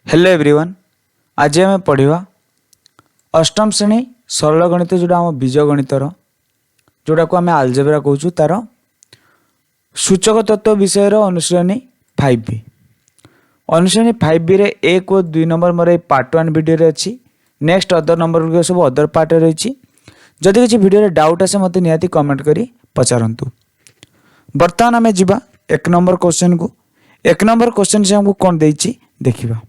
Hello everyone. आज आम पढ़ा अष्टम श्रेणी सरल गणित जोड़ा आम बीज गणितर जोड़ा को आम आलजेब्रा कहूँ तार सूचक तत्व विषय अनुश्रेणी 5B। अनुश्रेणी 5B रे 1 और 2 नंबर मोर पार्ट 1 वीडियो अच्छी। नेक्स्ट अदर नंबर गुड सब अदर पार्ट रही। जदि किसी वीडियो डाउट आसे मत निहाती कमेंट करी पचारतु। बर्तमान आम जा 1 नंबर क्वेश्चन को। 1 नंबर क्वेश्चन से हमको कौन देछि देखिबा।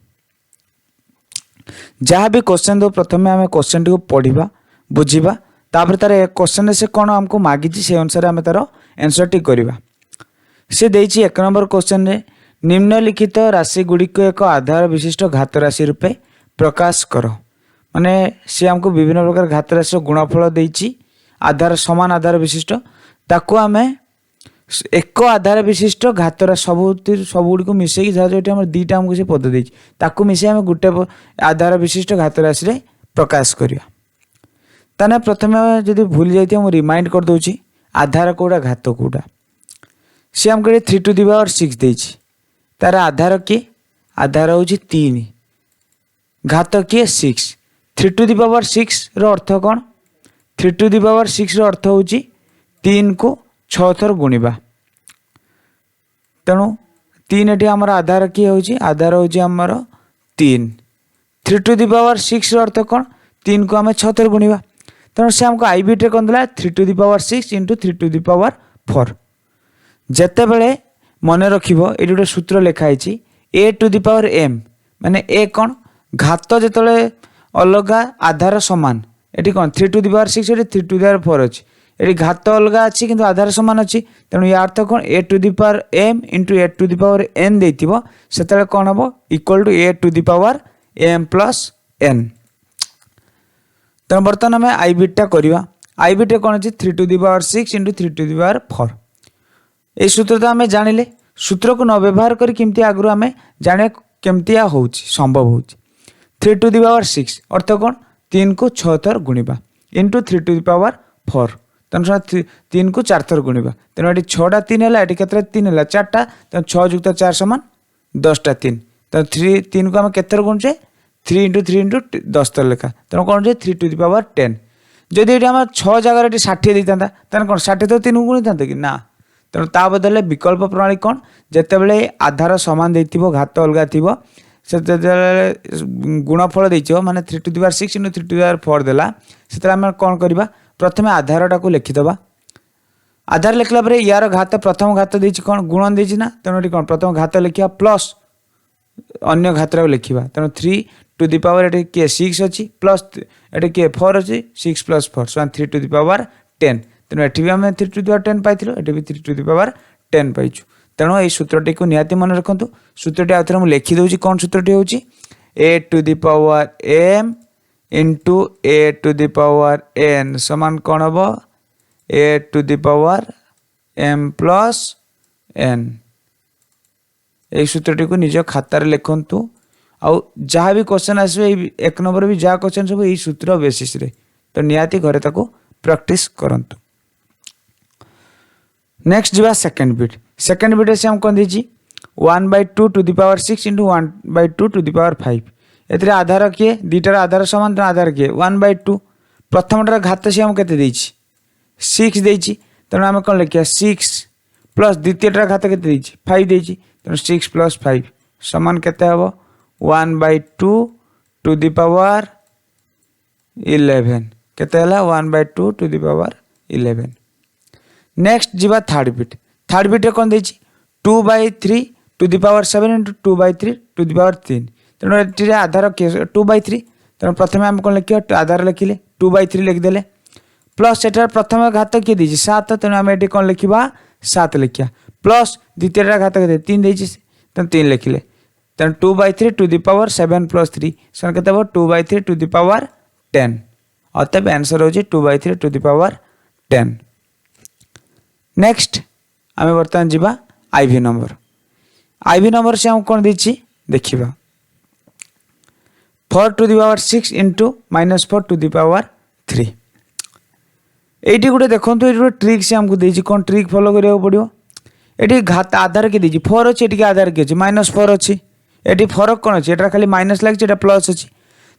जहाँ भी क्वेश्चन दो प्रथम आम क्वेश्चन टी पढ़ा बुझा तापर तार क्वेश्चन से कौन आमको मागी से अनुसार आम तार आंसर टी करवा। सी देछि 1 नंबर क्वेश्चन रे निम्नलिखित राशि गुड़िक एक आधार विशिष्ट घात राशि रूपे प्रकाश कर। माने सी आमको विभिन्न प्रकार घात राशि गुणफल देछि आधार समान आधार विशिष्ट ताकू आम एक आधार विशिष्ट घातर सबुड़ को मिसेक जहाँ दीटा आमको से पद देछि ताकू मिसे आम गोटे आधार विशिष्ट घात राशि रे प्रकाश करिया। ताने प्रथम जदि भूल जाइए मुझे रिमाइंड कर दूची आधार कौटा घात कौटा। सी आमको 3 टू द पावर 6 देछि तार आधार किए आधार हूँ 3 घात किए 6। 3 टू द पावर 6 रो अर्थ कौन 3 टू द पावर 6 रो अर्थ हूँ 3 को 6 थर गुणिबा। तेणु 3 एटी आमर आधार किए हूँ आधार हूँ आमर 3। 3 टू द पावर 6 रो अर्थ कौन 3 को आम 6 थर गुणिबा। तेणु से आमको आई बीटे कौन देला 3 to the power 6 into 3 to the power 4। जेते बेले मन रखिबो एटी गोटे सूत्र लिखाई a to the power m माने ए कौन घात जेतले अलगा आधार समान एटी कौन 3 टू द पावर 6 एटी 3 टू द पावर 4 अछि ये घात अलग अच्छी किंतु आधार सामान अच्छी। तेणु या अर्थ कौन A to the power m into A to the power n देथिबो सेतले कौन हबो equal to A to the power m plus n. तेणु बर्तमान आम आई बीटा करवा। आई बीटा कौन अच्छी 3 to the power 6 into 3 to the power 4। ये सूत्र तो आम जानिले सूत्र को न व्यवहार कर केमती आगु आम जाने केमती हो संभव हो 3 टू द पावर 6 अर्थ कौन 3 को 6 थर गुणिबा इंटू 3 टू द पावर 4। तेना 3 को 4 थर गुणिबा। तेणु ये 6टा 3 है ये केतरा 3 है 4टा। तेना 6 जुक्त 4 समान 10टा 3। तेना 3 को आम के गुणुचे 3 इंटू 3 इंटू 10 थर लेखा। तेणु कौन 3 टू द पावर 10। जदि ये आम 6 जगह 60 देता तेना कौन 60 तो 3 को गुणी था कि ना। तेणु ता बदले विकल्प प्रणाली कौन जितेबाला आधार सामान देथिबो घात अलगा थिबो से गुणफल देइछो माने 3 to the power 6 into 3 to the power 4 देला से आम कौन करबा प्रथम आधारटा को लिखिदबा। आधार लिखला परे यार घात प्रथम घात देछि कौन गुणन देछि ना। तेणु कौन प्रथम घात लिखिया प्लस अन्य घातरा लिखिबा। तेणु 3 टू द पावर एटे के 6 अछि प्लस एटे के 4 अछि 6 प्लस 4 सो 3 टू द पावर 10। तेणु एठी भी हम 3 टू द पावर 10 पाइथिलो एठी भी 3 टू द पावर 10 पाइछु। तेणु एई सूत्रटी को निहाती मन रखंतु। सूत्रटी आउथरे हम लिखि दउछि कोन सूत्रटी होछि a to the power m into A to the power n समान कौन हम a to the power m plus n. ये सूत्रटी को निज खातार लिखंतु। आउ जहाँ भी क्वेश्चन आसवे 1 नंबर भी जहाँ क्वेश्चन सब यही सूत्र बेसिस रे तो निहाती घरे ताको प्रैक्टिस करंतु। नेक्स्ट जीवा सेकंड बिट। सेकंड बिट से हम कौन दीजिए 1/2 to the power 6 into 1/2 to the power 5। एथरे आधार किए दीटार आधार समान तो आधार किए 1/2 प्रथमटार घात से हम केते देछि 6 देछि। तेणु आम कौन लिखिया 6 प्लस द्वितीयटार घात केते देछि 5 देछि। तेणु 6 प्लस 5 समान केते हबो 1/2 टू द पावर 11 केते हला 1/2 टू द पावर 11। नेक्स्ट जीवा थर्ड बिट। थर्ड बिट कौन देछि 2/3 to the power 7 into 2/3 to the power 3। तेणु ये आधार किए 2/3। तेणु प्रथम आम कौन लिखिए आधार लिखिले 2/3 लिखिदेले प्लस एटार प्रथम घात किए दीजिए 7। तेणु आम ये कौन लिखा 7 लिखिया प्लस द्वितीय घात के 3 देछि तेणु 3 लिखिले। तेणु 2/3 टू द पावर 7 प्लस 3 सर के 2/3 टू द पावर 10। अतएव आंसर हो 2/3 टू द पावर 10। नेक्स्ट आम बर्तमान जीवा आईवी नंबर। आईवी नंबर से हम कौन देछि देखिबा 4 to the power 6 into -4 to the power 3। एटी गोटे देखो ये गोटे ट्रिक से हमको देछि कौन ट्रिक फॉलो करिया पड़ियो। ये घात आधार के दीजिए 4 अच्छे ये आधार के -4 अच्छी ये फरक कौन अच्छे एटा खाली माइनस लगे प्लस अच्छी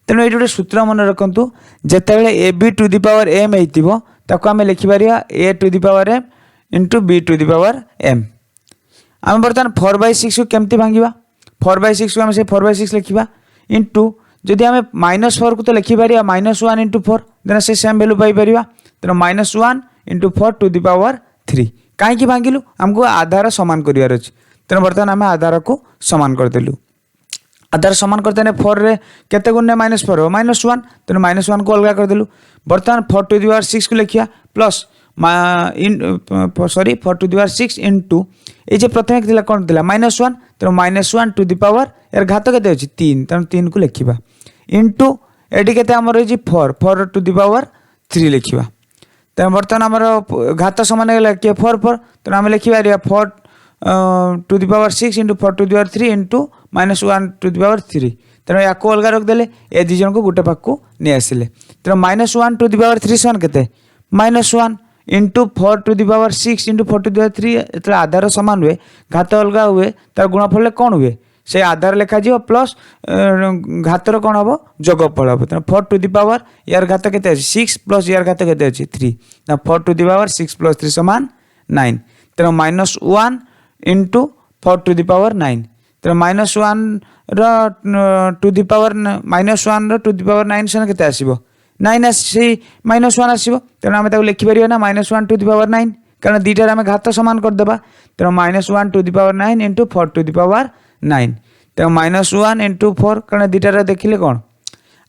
तेणु ये गोटे सूत्र मन रखु जिते a b to the power m होता आम लिखिपर a to the power m into b to the power m आम बर्तमान 4/6 को केमती भांगा 4/6 को आम से 4/6 लिखा इंटू जदि आम -4 को तो लिखिपर -1 इंटू 4 देन से सेम भैल्यू पाइपर तेना -1 इंटू 4 टू दि पावर 3 कहीं भांगिलु आमको आधार सामान करार अच्छे तेना बर्तमान आम आधार को सामान करदेलु आधार सामान करते 4 रे केते गुण -4 हो -1 तेना -1 को अलग करदेलु बर्तमान 4 टू दि पावर 6 को लिखिया plus sorry 4 to the power 6 into ये प्रथम थिला कौन थिला -1 तेना -1 टू दि पावर यार घात केते अछि 3 तेना 3 को लिखिबा इंटू एडी केते हमर होई 4 टू दि पावर 3 लिखिबा तेना बर्तमान हमर घात समान गेला के 4 तेना हम लिखिबा 4 to the power 6 into 4 to the power 3 into -1 to the power 3 तेना या को अलग रखदेले ए दी जन को गोटे पाक को नहीं आसिले तेना -1 टू दि पावर 3 समान केते -1 into 4 to the power 6 into 4 to the power 3 एतले आधार समान हुए घात अलग हुए तार गुणफल कौन हुए से आधार लिखा जी प्लस घातर कौन हम जोगफल हम तेना 4 टू दि पावर यार घात केते 6 प्लस यार घात केते 3 ना 4 टू दि पावर 6 प्लस 3 समान 9 तेना -1 इंटू 4 टू दि पावर 9 तेना -1 to the power -1 to the power 9 सन केते आसीबो 9 आसी -1 आसीबो तेना हम ताको लिखि परियो ना -1 टू दि पावर 9 कारण दीटार आम घात सामान करदेबा तेना -1 to the power 9 into 4 to the power 9 तेना -1 इंटू 4 कारण दीटार देखिले कौन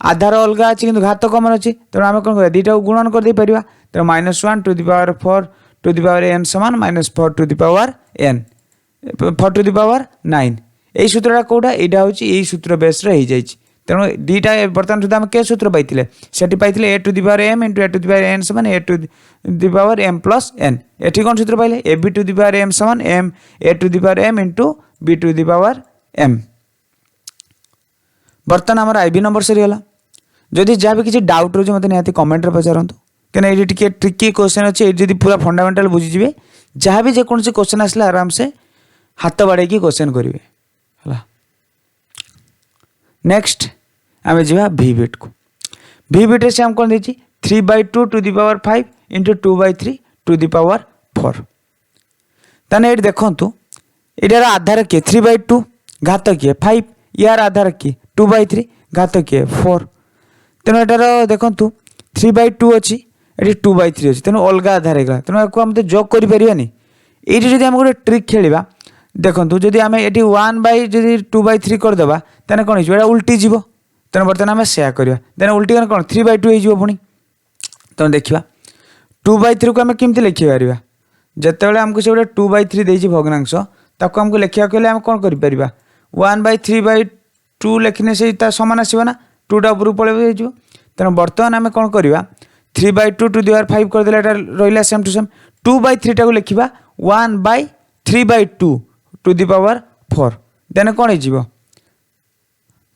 आधार अलग अच्छी कि घात कमन अच्छी तेना आम कौन दीटा गुणन कर दे परिबा तेना -1 to the power 4 to the power n समान -4 to the power n 4 to the power 9 यही सूत्रटा कौटा यहाँ हूँ यही सूत्र बेस रही जाइए तेणु दीटा बर्तमान सुधा आम के सूत्र पाई से पाई a to the power m into A to the power n समान a to the power m plus n एटी कौन सूत्र पाइले a b to the power m समान m a to the power m into b to the power m बर्तमान आम IB number सरीगला जदि जहाँ भी किसी डाउट रोचे मतलब निहाती कमेंट पचारतु क्या ये ट्रिकी क्वेश्चन अच्छे ये पूरा फंडामेंटाल बुझीजे जहाँ भी जेकोसी क्वेश्चन आसला आराम से हाथ बाड़े क्वेश्चन करेंगे है नेक्स्ट आम जा भिबिट को भिबिट से आम कौन देखिए 3/2 to the power 5 into 2/3 to the power 4 ताने ये देखु यार आधार किए 3/2 घात किए 5 यार आधार किए 2/3 घात किए 4 तेणु यार देखु 3/2 अच्छी ये 2/3 अच्छी तेणु अलग आधार है तेणु आपको आम तो जग करें ये जब आम गोटे ट्रिक खेलिया देखो जदि आम ये 1/2/3 करदे तेने कौन हो उल्टी जीव तेना बर्तमान आम से करवा देन उल्टी कौन 3/2 हो पुणी तेना देखा 2/3 को आम केमती लिखिपर जिते आमको से गोटे 2/3 देती भग्नांश ताको आमको लिखा कहले आम कौन कर 1/3/2 लिखने से सामान आसो ना 2टा ऊपर पड़े तेना बर्तमान आम कौन करवा 3/2 टू दि पावर 5 करदे रहा सेम टू सेम 2/3 टाक लिखा 1/3/2 टू दि पावर 4 देन कौन हो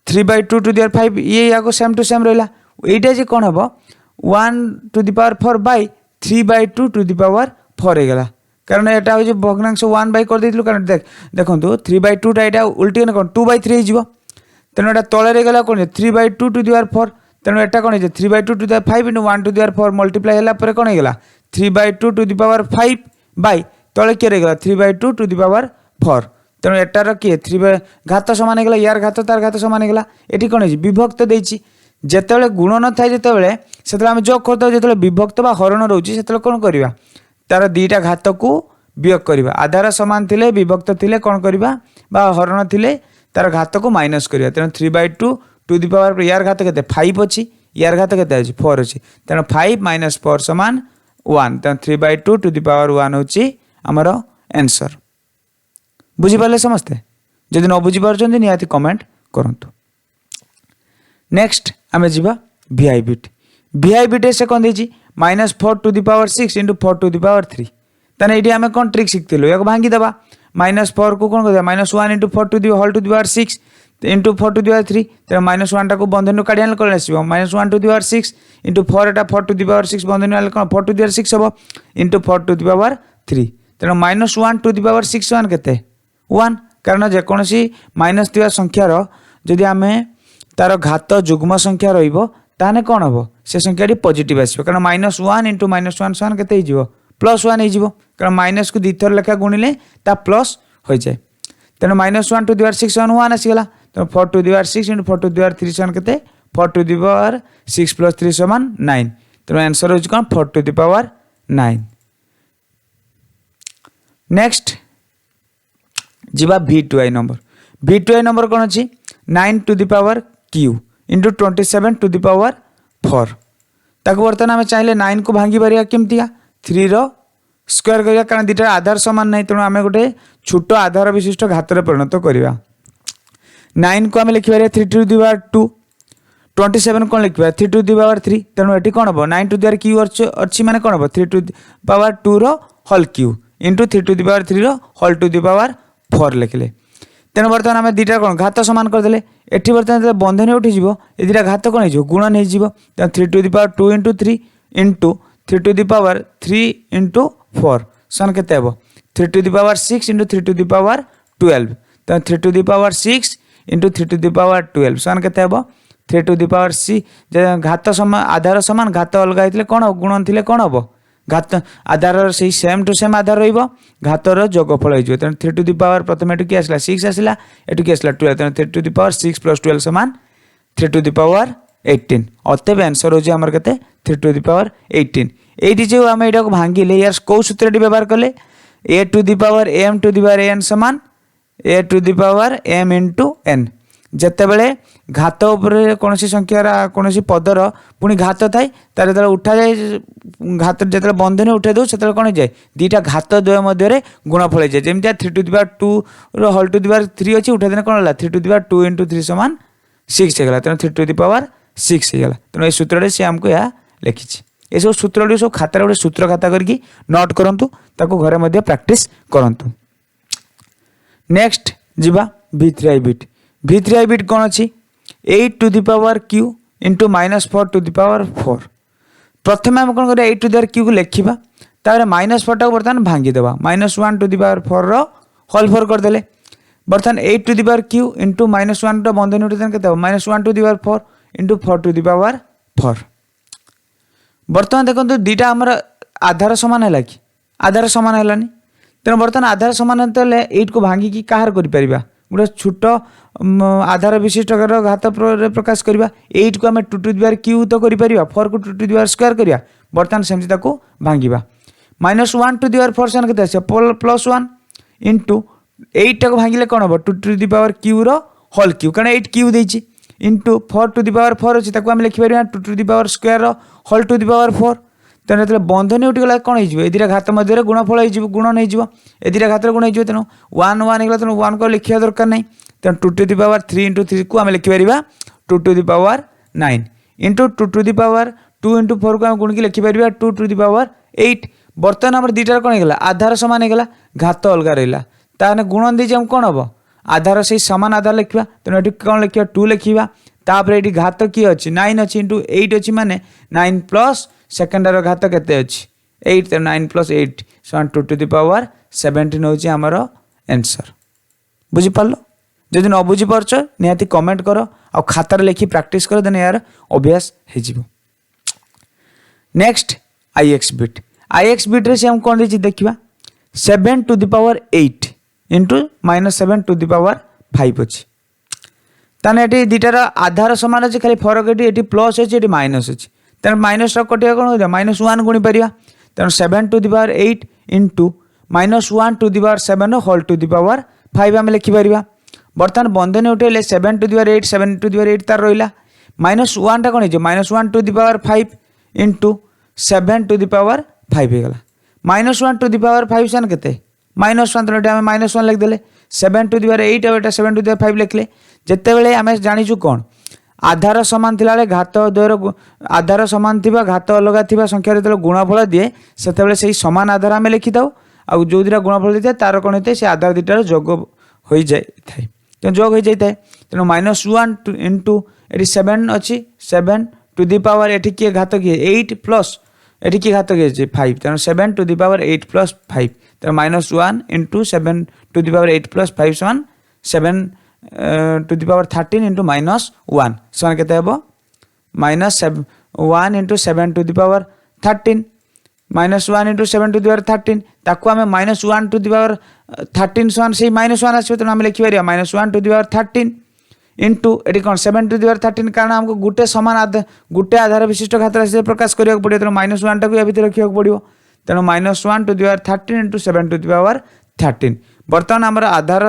3/2 टू दि पावर 5 ये या सेम टू सेम रहा यहीटा जी कौन हम 1 to the power 4 by 3/2 to the power 4 होगा कारण यहाँ हूँ भग्नांश 1 बाय कर देलु कारण देखो 3/2 टा उल्टी कौन 2/3 हो तेणु यहाँ तले गला कौन 3/2 टू दि पावर 4 तेणु यहाँ कौन 3/2 to the power 5 into 1 to the power 4 multiply है कौन होगा 3/2 टू दि पावर 5 बाय तले किए रहीगला 3/2 टू दि पावर 4 तेणु एटार किए 3 घात सामान होगा यार घात तार घात सामान होगा ये कौन है विभक्त देती जिते गुण न था जो आम जग करता जो विभक्त बा हरण रोचे से कौन करवा तार दीटा घात को वियोग करवा आधार सामान थे विभक्त थे कौन करवा हरण थे तार घात को माइनस करवा तेणु 3/2 टू दि पावर यार घात के 5 अच्छी यार घात के 4 अच्छी तेणु 5 - 4 समान 1 तेणु 3/2 टू दि पावर 1 हूँ आमर आंसर बुझीपारे समस्ते जदि न बुझीपार निहाती कमेंट करंतु नेक्स्ट आम जा भिआईबिट भिआईबिट से कौन देती -4 to the power 6 into 4 to the power 3 ताने ये आम कौन ट्रिक शिखलु या भांगीदे -4 को कौन कर -1 into 4 to the whole to the power 6 into 4 to the power 3 तेरे -1 टाक बंधन काढ़ी आने कौन आसो -1 to the power 6 into 4 Etah 4 to the power 6 बंधन आने कौन 4 टू दि पावर 6 हम इंटू 4 टू दि पावर 3 तेणु -1 टू दि पावर 6 वन के 1 कारण जेकोसी माइनस थिबा संख्यार जदि आमे तार घात जुग्म संख्या रहिबो ताने कौन हम से संख्या पॉजिटिव आसो कारण -1 इंटू -1 समान केते हो +1 हो कारण माइनस को दुई थर लेखा गुणिले ता प्लस हो जाए तेणु -1 टू दी पावर 6 1 आसीगला तेणु 4 to the power 6 into 4 to the power 3 समान केते 4 टू दी पावर 6 प्लस 3 समान 9 तेणु आंसर हो कौन 4 टू दी पावर 9। नेक्स्ट जीवा V2I नंबर V2I नंबर कौन अच्छी 9 to the power Q into 27 to the power 4 ताको बर्तमान आम चाहिए 9 को भांगी पारिया केमतिया 3 रो स्क्वायर करिया कारण दुटा आधार समान नहीं तेणु आम गोटे छोट आधार विशिष्ट घातर परिणत करवा 9 को आम लिखिपार 3 टू दी पावर 2 27 कौन लिखा 3 टू दी पावर 3 तेणु ये कौन हम 9 टू दी पावर क्यू अच्छी मैंने कौन हम 3 टू दी पावर 2 रो whole Q into 3 to the power 3 रो होल टू दी पावर 4 लिखले तेणु बर्तमान आम दुटा कौन घात समान करदे एटी बर्तमान बंधनी उठीज ये दुटा घात कौन हो गुणन हो 3 to the power 2 into 3 into 3 to the power 3 into 4 सन के 3 to the power 6 into 3 to the power 12 तो 3 to the power 6 into 3 to the power 12 सन के 3 टू दी पावर सी घात समान आधार समान घात अलग होते कौन हम गुणन थे कौन हम घात आधार से सेम टू सेम आधार रघातर जोगफल हो तेणु 3 टू दी पावर प्रथम एटू किए आसला 6 आसला एटू किए आसला 12 तेणु 3 टू दी पावर 6 प्लस 12 समान 3 टू दी पावर 18 अतएव आंसर हो आमर के 3 टू दी पावर 18 ये जो आम यहाँ भांगिले यार कौ सूत्र व्यवहार कले a to the power m to the power n समान a to the power m into n जितेबले घात कौन संख्यार कौन पदर पुणी घात थाए तार जो उठा जाए घात जो बंधनी उठे दो से कौन जाए दुईटा घात द्वय मध्य गुणफल जाए जमी 3 to the power 2 whole to the power 3 अच्छी उठे देने कौन है 3 टू दी पावर 2 इंटू 3 समान 6 होगा तेनाली 3 टू दी पावर 6 होगा तेणु ये सूत्र से आमको यह लिखी ये सब सूत्र सब खातार गोटे सूत्र खाता करके नोट करूँ ताको घरे मध्य प्रैक्टिस करूँ। नेक्स्ट जीवा V3I बिट V3I बिट कौन अच्छी 8 to the power Q into -4 to the power 4 प्रथम आम कौन कर 8 टू दी पावर Q को लिखा तापर -4 टाक बर्तमान भांगीदेवा -1 टू दी पावर 4 रो होल 4 करदे बर्तमान 8 to the power Q into -1 टा बंधनी उठे के -1 to the power 4 into 4 to the power 4 बर्तमान देखो दुईटा आमर आधार सामान है कि आधार सामान है तेणु बर्तमान आधार सामान होते 8 को भांगिकी कहार कर गोटे छोट आधार विशिष्ट घात प्रकाश करवा 8 को आम 2 टू दी पावर Q तो कर 4 को 2 टू दी पावर स्क्वायर करवा बर्तमान सेमती भांगा -1 टू दी पावर 4 सन के +1 इंटू 8 टाक भांगिले कौन हम 2 टू दी पावर Q रो होल Q कारण 8 Q देती इंटू 4 टू दी पावर 4 अच्छी आम लिखिपर 2 to the power square whole to the power 4 तेणु जो बंधनी उठीगला कौन हो दुटा घात मध्य गुणफल हो गुणन हो दुटा घात गुण हो तेणु 1 1 होगा तेणु 1 को लिखा दरकार नहीं तेणु 2 टू दी पावर 3 इंटू 3 को आम लिखिपर 2 to the power 9 into 2 to the power 2 into 4 को आम गुण की लिखिपर 2 टू दी पावर 8 बर्तमान आम दुटार कौन होगा आधार सामान होगा घात अलग रहा ताने गुणन देम कौन हम आधार से सामान आधार लिखा तेणु ये कौन लिखा 2 लिखा तापर ये घात किए अच्छी 9 अच्छी इंटू 8 अच्छी माने 9 प्लस सेकेंडर घात केते अच्छी 8 तेणु 9 प्लस 8 समान 2 टू दी पावर 17 होची आमर आंसर बुझीपार जदि न बुझीपारच निहाती कमेंट कर आ खातार लिखी प्रैक्टिस कर देने यार अभ्यास हो। नेक्स्ट IX बिट IX बिट रे से हम कौन देखिए देखा 7 to the power 8 into -7 to the power 5 अच्छी ताने ये दुटार आधार सामान अच्छे खाली फरक ये प्लस अच्छी ये माइनस अच्छी तेणु माइनस कटिया कौन हो -1 गुणी पार तेणु 7 to the power 8 into -1 to the power 7 whole to the power 5 आम लिखिपर बर्तमान बंधनी उठेले 7 to the power 8 7 to the power 8 तार रहा -1 टा कौन हो -1 to the power 5 into 7 to the power 5 होगा -1 टू दी पावर 5 सन के -1 तेणु आम -1 लिखिदे 7 टू दी पावर 8 और 7 टू दी पावर 5 लिखले जितेबले आम जाचु कौन आधार सामान थिला घात द्वयर आधार सामान थिबा घात अलग थिबा संख्या जो गुणफल दिए से सामान आधार आम लिखि था आ जो दुटा गुणफल दिए तार कौन होता है से आधार दुटार जोग हो जाए जोग हो जाए तेणु -1 इंटू ये 7 अच्छी 7 टू दी पावर ये किए घात किए 8 प्लस ये किए घात किए 5 तेणु 7 टू दी पावर 8 प्लस 5 तेणु -1 into 7 to the power 8 plus 5 समान 7 टू द पावर 13 इंटू -1 समान केते हेबो -1 into 7 to the power 13 -1 into 7 to the power 13 ताको आमे -1 टू द पावर 13 समान से -1 आछो त आमे लिखि परिया -1 टू द पावर 13 इंटू एटी कौन 7 टू द पावर 13 कारण हमको गुटे समान गुटे आधार विशिष्ट घात राशि प्रकाश करिया पड़ियो तेणु -1 टाको या भितर रखिया पड़ियो तेणु -1 to the power 13 into 7 to the power 13 बर्तमान आमर आधार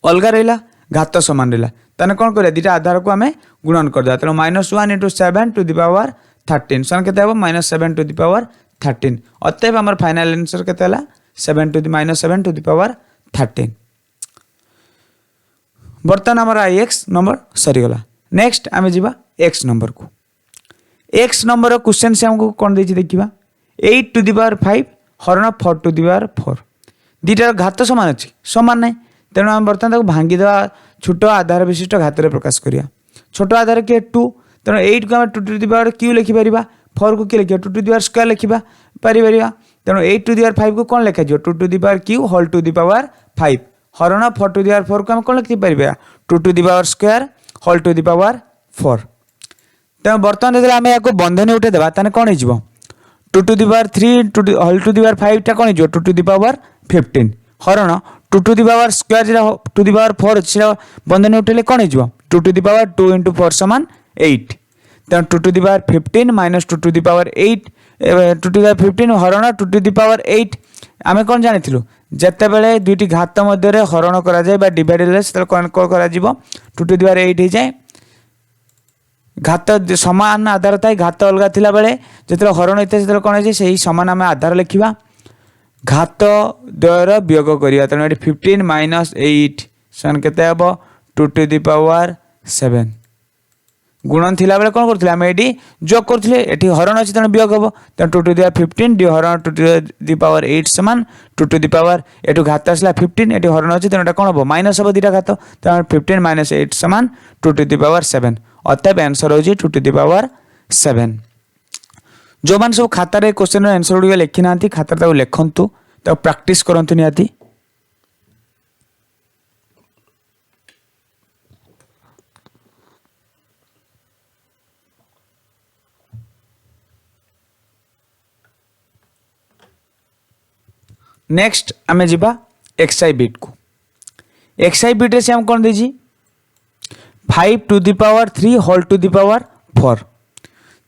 अलग रहा घात सामान रहा ताने कौन करिया दुटा आधार को आमे गुणन करदे तेणु -1 इंटू 7 टू द पावर 13 सन केते हेबो -7 टू द पावर 13 अतएव आमर फाइनल आंसर केते हला 7 टू द पावर 13 बर्तमान आमर x नंबर सरीगला नेक्स्ट आमे जीवा x नंबर को x नंबर क्वेश्चन से हमको कौन देछि देखिबा 8 टू द पावर 5 हरण 4 टू द पावर 4 दुटार घात सामान अच्छी सामान नहीं तेणु आम बर्तमान भांगी देवा छोट आधार विशिष्ट घात प्रकाश करिया छोट आधार किए 2 तेणु 8 को आम 2 टू द पावर क्यू लिखिपर 4 को कि लिखा 2 टू द पावर स्क्वायर लिखा पारिपर तेणु 8 टू द पावर 5 को कौन लिखा 2 to the power cube whole to the power 5 हरण 4 टू द पावर 4 को आम कौन लिखिपर 2 to the power square whole to the power 4 तेणु बर्तमान जो आम या बंधनी उठे देवा ताने कौन हो 2 to the power 3 whole to the power 5 टा कौन हो 2 टू द पावर 15 हरण 2 टू द पावर स्क्वायर जो 2 द पावर 4 अच्छी बंधनी उठेले कौन हो 2 टू द पावर 2 इंटू 4 समान 8 तेणु 2 to the power 15 minus 2 to the power 8 2 to the power 15 हरण 2 टू द पावर 8 आम कौन जानी जिते बड़े दुईटी घात मध्य हरण कर डिवाइड से कौन कर 2 टू द पावर 8 हो जाए घात समान आधार थाए घात अलग थिला बेले जो हरण होता है कौन है से समान आम आधार लिखा घात द्वयर वियोग करिया तेणु ये 15 माइनस 8 सन केते हेबो 2 टू द पावर 7 गुणन थिला बेले कौन करथिले आम एडी जोग करथिले एठी हरण अछि तेणु वियोग हेबो तेणु 2 टू द पावर 15 डी हरण 2 टू द पावर 8 समान 2 टू द पावर एठु घात आसला 15 एठी हरण अछि तेणु एटा कोन हेबो माइनस हेबो दिटा घात तेणु 15 माइनस 8 समान 2 टू द पावर 7 अतएव आंसर होजी 2 टू द पावर 7 जो मान सब खातार क्वेश्चन आंसर गुड़िक लिखि ना खाता लिखु प्रैक्टिस करंतु निहाती नेक्स्ट आमे जिबा एक्सआई बिट को एक्सआई बिट से हम कौन देजी 5 to the power 3 whole to the power 4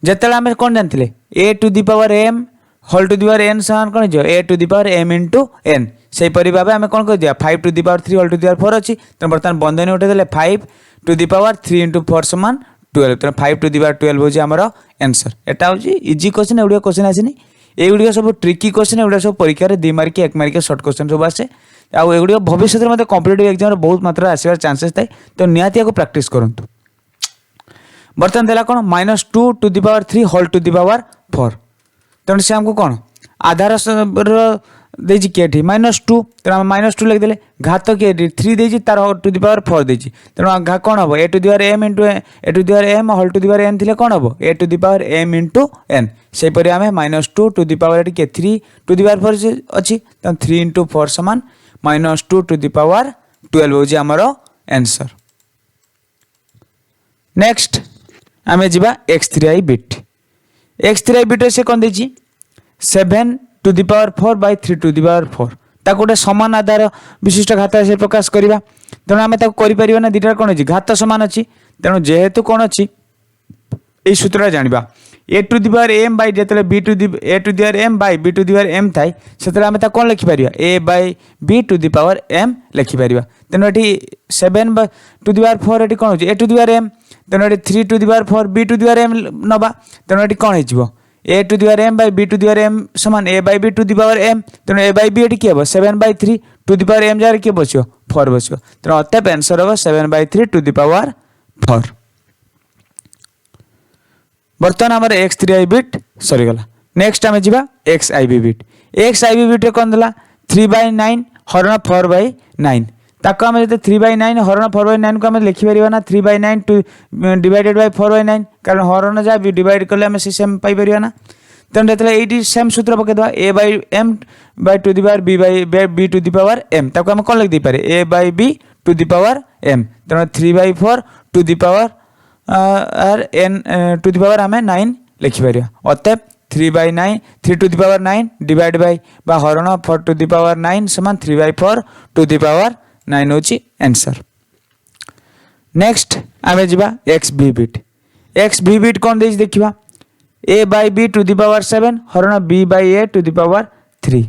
जिते आम कौन जानते a to the power m whole to the power n समान कौन हो a to the power m into n से भाव आम कौन कर दिया 5 to the power 3 whole to the power 4 अच्छी तेनाली बर्तमान बंधनी उठे 5 टू द पावर 3 इंटू 4 समान 12 तेनाली 5 टू द पावर 12 हूँ आमर आंसर यहाँ हूँ इजी क्वेश्चन एगुड़ा क्वेश्चन आसनी एगुड़ सब ट्रिकी क्वेश्चन एगुड़ा सब परीक्षा 2 मार्किया 1 मार्किया सर्ट क्वेश्चन सब आसे आगुड़ भविष्य में कॉम्पिटिटिव एग्जाम बहुत मात्रा आसबार चांसेस थाए तो निहाती प्रैक्टिस करूँ बर्तमान देला कौन -2 to the power 3 whole to the power 4 तेणु से आमको कौन आधार देजी किए -2 तेणु -2 लिखिदे घात किए 3 देजी तार टू द पावर 4 देजी तेणु कौन हम a to the power m into A to the power m whole to the power n थी कौन हम a to the power m into n से आम -2 टू द पावर किए 3 टू द पावर 4 अच्छी तेणु 3 इंटू 4 समान -2 टू द पावर 12 हूँ आमर आंसर नेक्स्ट आमे जीवा x3i बिट x3i बिट से कौन देजी 7 to the power 4 by 3 to the power 4 ताको गोटे समान आधार विशिष्ट घात से प्रकाश करवा तेणु आम कर ना दुटा कौन अच्छी घात समान अच्छी तेणु जेहेतु कौन अच्छी यही सूत्र जाना a to the power m by जो b to the a to the power m by b to the power m थाए से आम कौन लिखिपर a by b to the power m लिखिपर तेणु ये 7 टू द पावर 4 ये कौन हो a to the power m तेणु ये 3 to the power 4 b to the power m नवा तेणु ये कौन हो a to the power m by b to the power m समान a by b to the power m तेणु a by b ये किए 7 by 3 to the power m जगह किए बस 4 बस तेणु अतएव आंसर हम 7 बाय 3 टू द पावर 4 बर्तमान आम x3i बिट सरीगला नेक्स्ट आम जा xib बिट xib बिट कौन देला 3/9 हरण 4/9 ताको आम जो 3/9 हरण 4/9 को आम लिखिपर ना 3/9 टू डिवाइडेड बाय 4/9 कारण हरण जहाँ भी डिवाइड कले आम सेम पाइपर ना तेणु जो ये सेम सूत्र पकईदे a by m by to the power b by b to the power m ताको आम कौन लिखी पारे a by b to the power m तेणु 3/4 to the power n to the power आम 9 लिखिपर अतएव 3 to the power 9 divide by बा हरण 4 टू द पावर 9 समान 3/4 टू द पावर 9 होची आंसर। नेक्स्ट आम जा एक्स भी बिट कौन दे देखा a by b to the power 7 हरण b by a to the power 3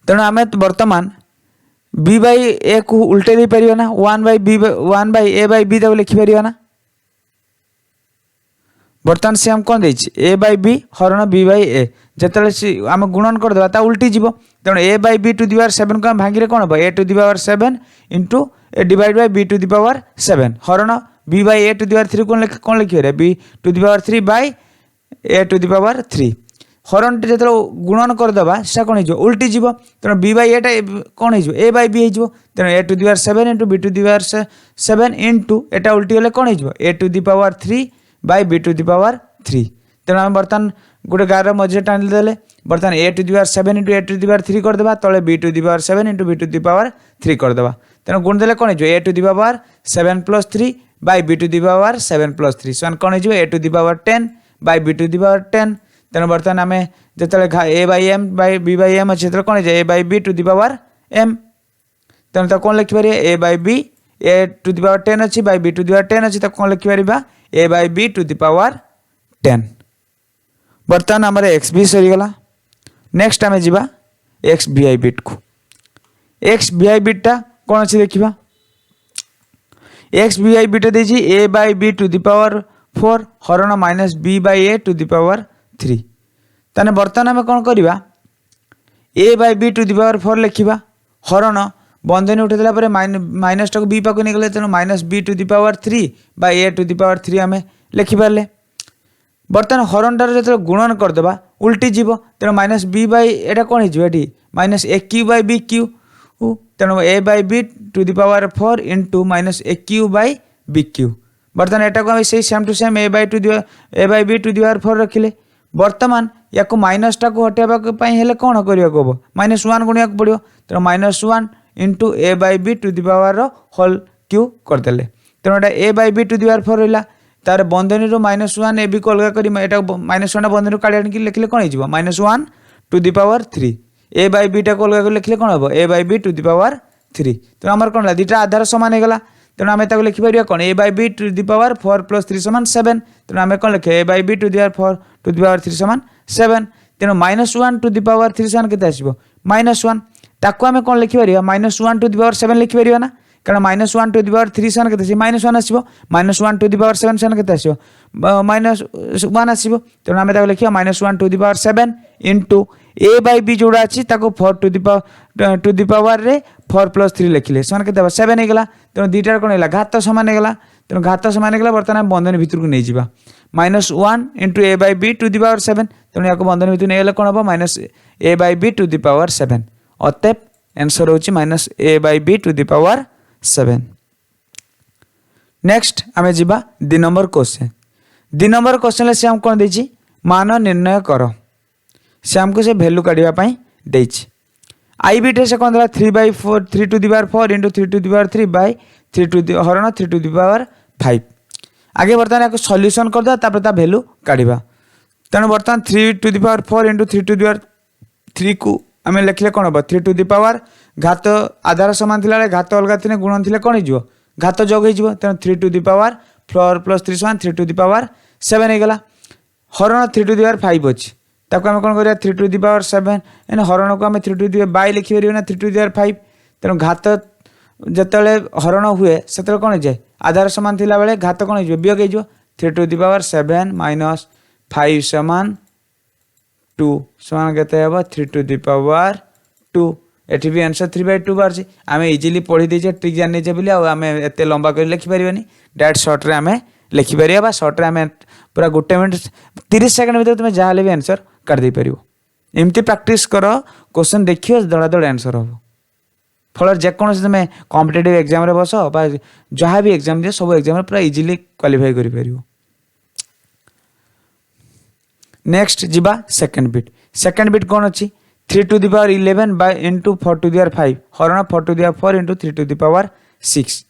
तेणु आम बर्तमान b बाय a को उल्टे दे पारिबा ना 1 बाय a बाय b तक लिखि पारिबा ना बर्तमान से आम कौन दे a बाय b हरण b बाय a जिते आम गुणन करदे ता उल्टी जीव तेणु a by b to the power 7 को भांगे कौन हम a to the power 7 into a divide by b to the power 7 हरण b by a to the power 3 कौन लिखिए b to the power 3 by a to the power 3 हरण जो गुणन करदे से कौन हो उल्टी जीव तेणु b बाय a कौन हो a बाय b हो तेणु a to the power 7 into b to the power 7 into एटा उल्टी गले कौन हो a to the power 3 by b to the power 3 तेणु आम बर्तमान गोटे गार मझे टाणीदे बर्तमान a to the power 7 into a to the power 3 करदे तले b to the power 7 into b to the power 3 करदे तेणु गुण देले कौन हो a to the power 7 plus 3 by b to the power 7 plus 3 समान कौन हो a to the power 10 by b to the power 10 तेणु बर्तमान आम जो a by m bye b by m अच्छे कौन हो a by b to the power m तेणु तो कौन लिखिपर a by b a to the power 10 अच्छी by b to the power 10 अच्छी कौन लिखिपर a by b to the power 10 बर्तमान आम एक्स भी सरीगला। नेक्स्ट आम जा एक्स भी आई बिट को एक्स भी आई बिटा कौन अच्छी देखा एक्स भी आई बिटा दे a by b to the power 4 हरण minus b by a to the power 3 ताने बर्तमान आम कौन करवा a by b to the power 4 लिखा हरण बंधनी उठेदेला माइनस टाक b पाक नहीं गले तेणु minus b to the power 3 by a to the power 3 आम लिखिपारे बर्तमान हरणटार जो गुणन करदे उल्टी जीव तेणु माइनस b बाय एटा कौन हो minus a cube by b cube तेणु a by b to the power 4 into minus a cube by b cube बर्तमान एटा को से same to same a by b to the power 4 रखिले बर्तमान या माइनस टाक हटाइबा कौन करवा हम माइनस 1 गुणिया पड़ो तेणु minus 1 into a by b to the power whole cube करदे तेणु ए a by b to the power 4 रहा तार बंधनी माइनस 1 ए बी को अलग कर माइनस 1 बंधनी काढ़ी आनिक लिखले कौन हो minus 1 to the power 3 a by b टाक अलग कर लिखले कौन हम a by b to the power 3 तेणु आम कौन है दुटा आधार सामान होगा तेणु आम लिखिपर कौन a by b to the power 4 plus 3 समान 7 तेणु आम कौन लिखे a by b to the power 4 to the power 3 समान 7 तेणु माइनस 1 टू द पावर 3 समान के माइनस 1 ताको आम कौन लिखिपर माइनस 1 टू द पावर 7 लिखिपर ना कारण माइनस 1 टू द पावर 3 सान के माइनस 1 आसो माइनस 1 टू द पावर 7 सान के आसो माइनस 1 आसो तेणु आम लिखा minus 1 to the power 7 into a by b जोड़ा अच्छी 4 टू द पावर रे 4 प्लस 3 लिखिले समान के 7 होगा तेणु दुईटार कौन है घात सामान होगा तेणु घात सामान होगा बर्तमान बंधनी भितर को नहीं जावा minus 1 into a by b to the power 7 तेणु या बंधनी भितर नहीं कौन हम minus a by b to the power 7 अतएव आंसर हो minus a by b to the power 7 next आम जा दि नंबर क्वेश्चन से आम कौन दे मान निर्णय कर से आमको से भैल्यू काढ़ापी आई बिटे से कौन 3/4 3 to the power 4 into 3 to the power 3 by 3 to the हरण 3 टू द पावर 5 आगे बर्तमान या सल्यूशन करदे भैल्यू काढ़ा तेणु बर्तमान 3 to the power 4 into 3 to the power 3 को आम लिखले कौन हम 3 टू द पावर घात आधार सामान थी घात अलग थी गुण थी कौन हो घात जग हो तेणु 3 टू द पावर 4 प्लस 3 समान 3 टू द पावर 7 होगा हरण 3 टू द पावर 5 अच्छी ताको आम कौन करा 3 टू द पावर 7 हरण को आम 3 टू द बाय लिखिपर ना 3 टू द पावर 5 तेणु घात जिते हरण हुए से कौन हो जाए आधार सामान थिला बेले घात कौन हो वियोग हो 3 टू द पावर 7 माइनस 5 समान 2 समान के 3 टू द पावर 2 एटी भी आंसर 3/2 बाहर आम इजिली पढ़ी देचे ट्रिक जान बोली आम एत लंबा कर लिखिपर डायरेक्ट सर्ट्रे आम लिखिपर सर्ट्रे आम पूरा गोटे मिनट 30 सेकेंड भर तुम जहाँ भी आंसर काटि पार एमती प्रैक्टिस कर क्वेश्चन देखिए दौड़ा आंसर हम फल जेकोसी तुम कॉम्पिटिटिव एग्जाम रे बस जहाँ भी एग्जाम दिए सब एग्जाम पूरा इजिली क्वालिफाई कर पार। नेक्स्ट जीवा सेकेंड बिट कौन अच्छी 3 to the power 11 by into 4 to the power 5 हरण 4 to the power 4 into 3 to the power 6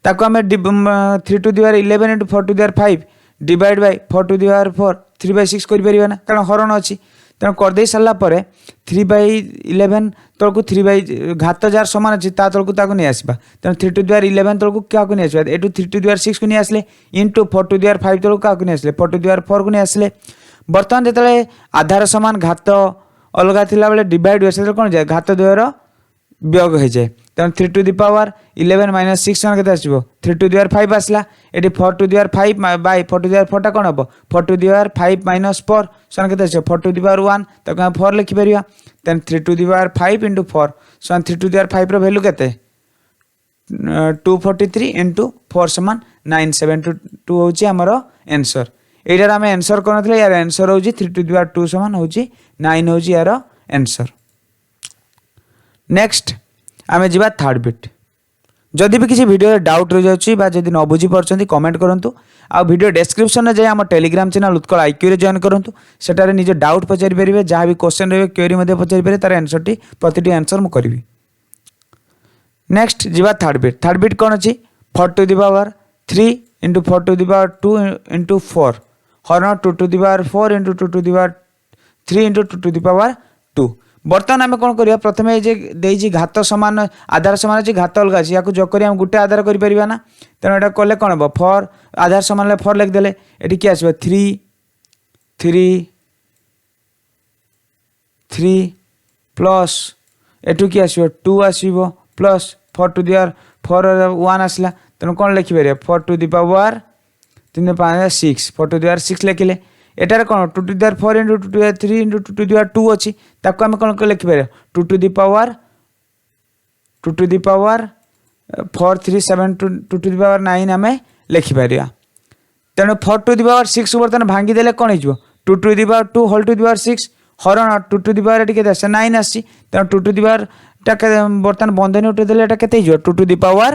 ताको आमे 3 to the power 11 into 4 to the power 5 divide by 4 to the power 4 3 by 6 करि परिबा ना कारण हरण अछि तेणु कर दे सारा पर 3 by 11 तलकू 3 by घात जार समान अच्छी ता तलकू ताको नहीं आसबा तेणु 3 to the power 11 तलकू क्या को नहीं आसबा एटू 3 to the power 6 को नहीं आसले इनटू 4 to the power 5 तलकू क्या को नहीं आसले 4 to the power 4 को नहीं आसले बर्तमान जेतले आधार समान घात अलग थिला बेले डिवाइड हुए से कोन जाय घात द्वयर वियोग हो जाए तेणु 3 to the power 11 minus 6 सन केते आसीबो 3 to the power 5 आसला एटी 4 to the power 5 by 4 to the power 4 टा कोन हबो 4 to the power 5 minus 4 सन केते आसीबो 4 to the power 1 ताको हम 4 लिखि परिया then 3 to the power 5 into 4 सन 3 to the power 5 रो वैल्यू केते 243 into 4 समान 972 होची हमरो आंसर एटार आम आंसर कर यार आंसर हूँ 3 to the power 2 समान हूँ 9 हूँ यार आंसर नेक्स्ट आम जा थर्ड बिट जदि भी किसी वीडियो डाउट रही जाऊँगी जदि न बुझी पार्टी कमेंट करूँ आ वीडियो डिस्क्रिप्शन में जाए आम टेलीग्राम चैनल उत्कल IQ रे जॉइन करूँ सेटारे निज डाउट पचारि पारे जहाँ भी क्वेश्चन रही क्वेरी पचारि पारे तार आंसर टी प्रति आंसर मुझे करी नेक्स्ट जा थर्ड बिट कौन अच्छी 4 to the power 3 into 4 to the power 2 into 4 हरण 2 to the power 4 into 2 to the power 3 into 2 to the power 2 बर्तमान आम कौन करिया प्रथम ये घात समान आधार समान अच्छी घात अलग अच्छी या जोग कर गोटे आधार करें ना तेणु यहाँ कले कौन हम 4 आधार समान 4 लिखिदेले ये किए आस 3 3 3 प्लस एटू किए आस 2 आसो प्लस 4 to the power 4 1 आसला तेणु कौन लिखिपर 4 to the power 3 5 6 4 to the power 6 लिखिले एटार कौन 2 to the power 4 into 2 to the power 3 into 2 to the power 2 अच्छी ताको आम कौन लिखिपर 2 to the power 4 3 7 2 to the power 9 आम लिखिपर तेणु 4 to the power 6 बर्तमान भांगीदेले कौन हो 2 to the power 2 whole to the power 6 हरण 2 to the power के 9 आसी तेणु 2 to the power बर्तमान बंधनी उठेदेले 2 to the power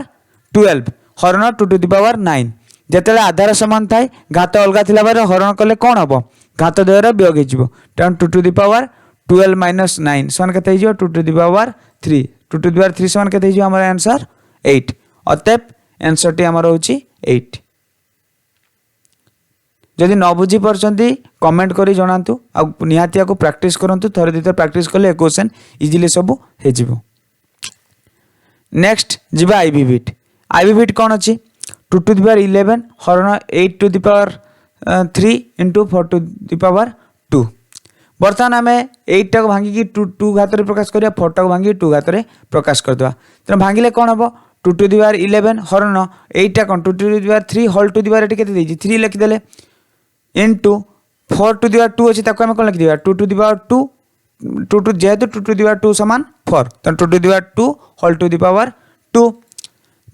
12 हरण 2 to the power 9 जिते आधार समान थाए घात अलग थी हरण कले कौन हम घात द्वयर वियोग हो तेणु 2 to the power 12 minus 9 समान के 2 to the power 3 2 to the power 3 समान के आम आंसर 8 अतएव आंसर टी आम हूँ 8 जदि न बुझी पार्टी कमेंट करी जनातु निहाती या प्रैक्टिस करूँ थोड़े दुई थर प्रैक्टिस कले क्वेश्चन इजिली सब हो नेक्स्ट जीवा आईवी बिट कौन अच्छी 2 to the power 11 हरण 8 to the power 3 into 4 to the power 2 बर्तमान आम 8 टाक भांगिकी 2 घात प्रकाश करिया 4 टाक भांगिकी 2 घात प्रकाश करदे तेना भांगिले कौन हम 2 to the power 11 हरण 8 टा कौन 2 to the power 3 whole to the power के 3 लिखिदेले इंटू 4 to the power 2 अच्छी ताको आम कौन लिखिदेबा 2 to the power 2 जेहेतु 2 to the power 2 समान 4 तो 2 to the power 2 whole to the power 2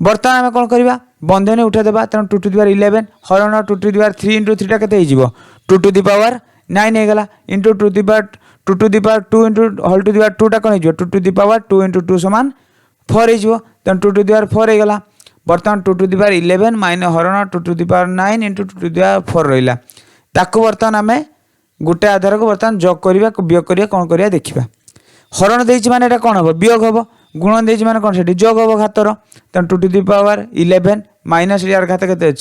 बर्तमान आम कौन करवा बंधनी उठेदेबा तेणु 2 to the power 11 हरण 2 to the power 3 into 3 टा के 2 to the power 9 होगला into 2 to the power 2 into whole to the power 2 टा कौन हो 2 to the power 2 into 2 समान 4 हो तेणु 2 to the power 4 होगला बर्तमान 2 to the power 11 माइनस हरण 2 to the power 9 into 2 to the power 4 रहा ताको बर्तमान आम गोटे आधार को बर्तमान जोग करवा वियोग करवा कौन करवा देखा हरण देछि माने एटा कौन हम वियोग हम गुण देछि माने कौन से जोग हम घातर तेणु 2 to the power 11 माइनस यार घात के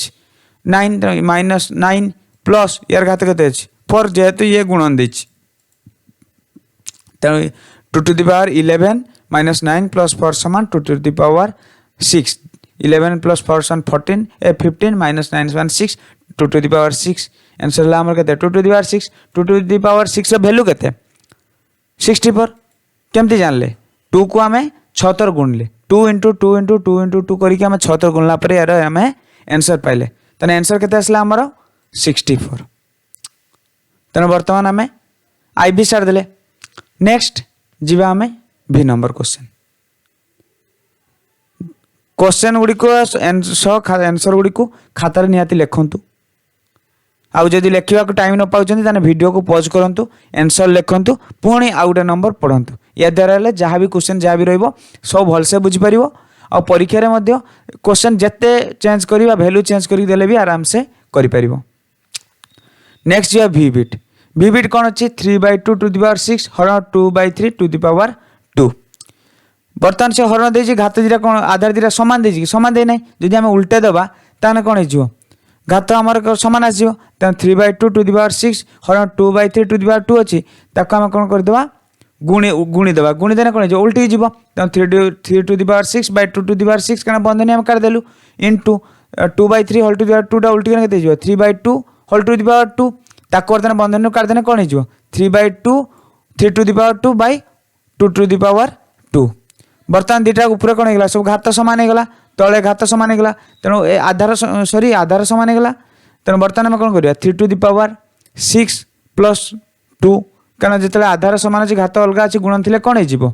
9 माइनस 9 प्लस यार घात के 4 जेहेतु ये गुणन देछि तेणु 2 to the power 11 minus 9 plus 4 समान 2 to the power 6 11 प्लस 4 समान 15 माइनस 9 समान 6 2 to the power 6 आंसर ला हमर केते 2 to the power 6 2 to the power 6 रो वैल्यू केते 64 केमती जानले 2 को आमे 6 थर गुणले 2 into 2 into 2 into 2 करिके आमे 6 थर गुणला पर यार आमे आंसर पाइले तने आंसर केते आसला हमर 64 तने वर्तमान आमे आईबी सार देले नेक्स्ट जीवा आमे भी नंबर क्वेश्चन गुडी को आंसर गुडी को खातार निहाती लिखंतु आउ जदि लिखा टाइम न पाँच वीडियो को पॉज करूँ आंसर लिखंतु पुणी आउ गोटे नंबर पढ़ंतु या द्वारा जहाँ भी क्वेश्चन जहाँ भी रहिबो सब भलसे बुझीपर आ परीक्षा क्वेश्चन जिते चेंज करवा वैल्यू चेंज कर देले भी आराम से करि परिबो नेक्स्ट जो विविड कौन अच्छी 3/2 टू दी पावर 6 हरण 2/3 टू दी पावर 2। बर्तमान से हरण दे घात दीटा कौन आधार दीटा सामान दे सामान दे ना जदि आम उल्टे दबा ताने कौन हो घात आमर सामान आसो तेना 3/2 टू दी पावर 6 हरण 2/3 टू दी पावर 2 अच्छी आम कौन करदे गुणीदेवा गुणीदेने कौन हो उल्टी जीव तेनाली 3 to the power 6 by 2 to the power 6 क्या बंधनी आम काटिदेलु into 2/3 whole to the power 2 टा उल्टी के 3/2 होल टू दी पावर 2 ताको बर्तमान बंधन काटिदेने कौन हो 3/2 3 to the power 2 by 2 to the power 2। बर्तमान दुटा ऊपर कौन होगा सब घात सामान होगा तले घात सामान होगा तेणु आधार सॉरी आधार सामान होगा तेणु बर्तमान आम कौन कर 3 टू दी पावर 6 प्लस 2 क्या जिते आधार सामान अच्छे घात अलग अच्छे गुण थे कौन हो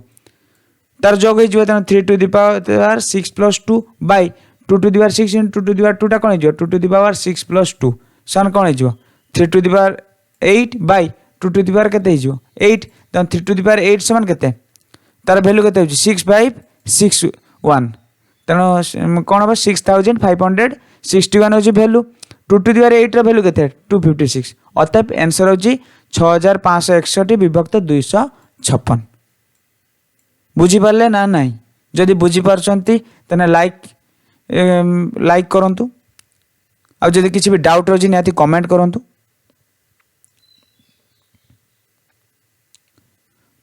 तार जोग हो तेना 3 to the power 6 plus 2 by 2 to the power 6 into 2 to the power 2 टा कौन हो 2 टू दी पावर 6 प्लस 2 सन कौन हो 3 to the power 8 by 2 to the power के 8 तेना 3 टू दी पावर 8 समान के तार भैल्यू के 6561 तेणु कौन हम 6561 हूँ value 2 to the power 8 value के 256 अतएव आंसर हूँ 6561 विभक्त 256। बुझीपारे ना नाई जदि बुझीपार्चंती तेना लाइक करंतु आ जदि किसी भी डाउट रही निहाती कमेंट करंतु।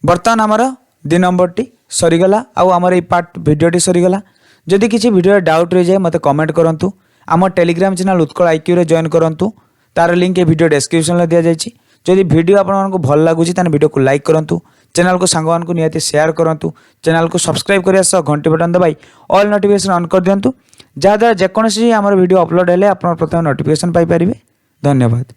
बर्तमान आमर 2 नंबर सरीगला आमर पार्ट भिडियोटी सरीगला जदि किसी भिडियो डाउट रही जाए मत कमेंट करंतु आम टेलीग्राम चैनल उत्कल IQ रे जॉइन करंतु तार लिंक ए वीडियो डिस्क्रिप्शन में दिया जाइए। जदि वीडियो आपको भल लगुच वीडियो को लाइक करूँ चैनल को सांग को निहाती शेयर करूँ चैनल को सब्सक्राइब करने सह घंटी बटन दबाई ऑल नोटिफिकेशन ऑन कर दिंतु जहाँद्वारा जेकोसी आम वीडियो अपलोड हेले आप प्रथम नोटिफिकेशन पाइपर। धन्यवाद।